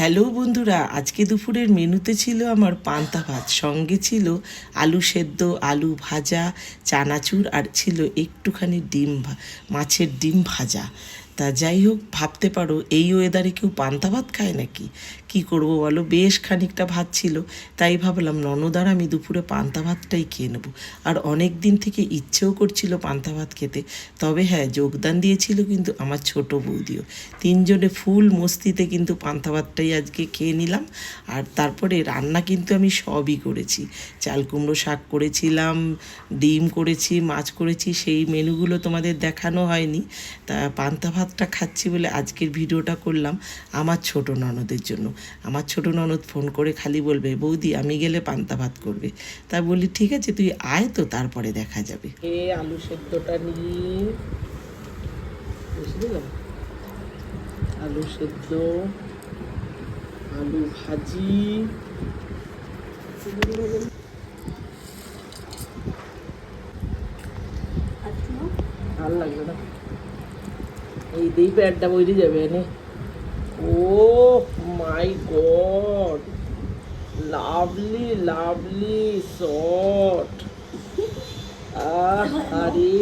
Hello বন্ধুরা, আজকে দুপুরের মেনুতে ছিল আমার পান্তা ভাত, সঙ্গে ছিল আলু সেদ্ধ, আলু ভাজা, চানাচুর আর ছিল একটুখানি মাছের ডিম ভাজা। তা যাই হোক, ভাবতে পারো এই ওয়েদারে কেউ পান্তা ভাত খায় নাকি? কি করব বলো, বেশ খানিকটা ভাত ছিল, তাই ভাবলাম ননদার আমি দুপুরে পান্তা ভাতটাই খেয়ে নেবো। আর অনেক দিন থেকে ইচ্ছেও করছিল পান্তা ভাত খেতে। তবে হ্যাঁ, যোগদান দিয়েছিল কিন্তু আমার ছোট বৌদিও। তিনজনে ফুল মস্তিতে কিন্তু পান্তা ভাতটাই আজকে খেয়ে নিলাম। আর তারপরে রান্না কিন্তু আমি সবই করেছি, চাল কুমড়ো শাক করেছিলাম, ডিম করেছি, মাছ করেছি, সেই মেনুগুলো তোমাদের দেখানো হয়নি। তা পান্তা ভাতটা খাচ্ছি বলে আজকের ভিডিওটা করলাম আমার ছোট ননদের জন্য। আমার ছোট ননদ ফোন করে খালি বলবে, বৌদি আমি গেলে পান্তা ভাত করবে। তা বলি ঠিক আছে, তুই আয়, তো তারপরে দেখা যাবে। আলু সেদ্ধটা নিয়ে বুঝলি, আলু সেদ্ধ, আলু ভাজি, ভাল লাগবে না এই দিই, প্যাডটা বইরে যাবে এনে। ও মাই গড, লাভলি লাভলি শট। আরে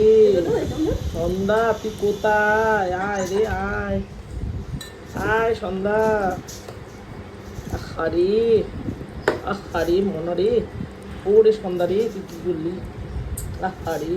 সন্ধ্যা, তুই কোথায়? আয় রে আয়, আয় সন্ধ্যা। আরে আরে মনা রে, ওরে সন্ধ্যা রে, তুই কি করলি? আরে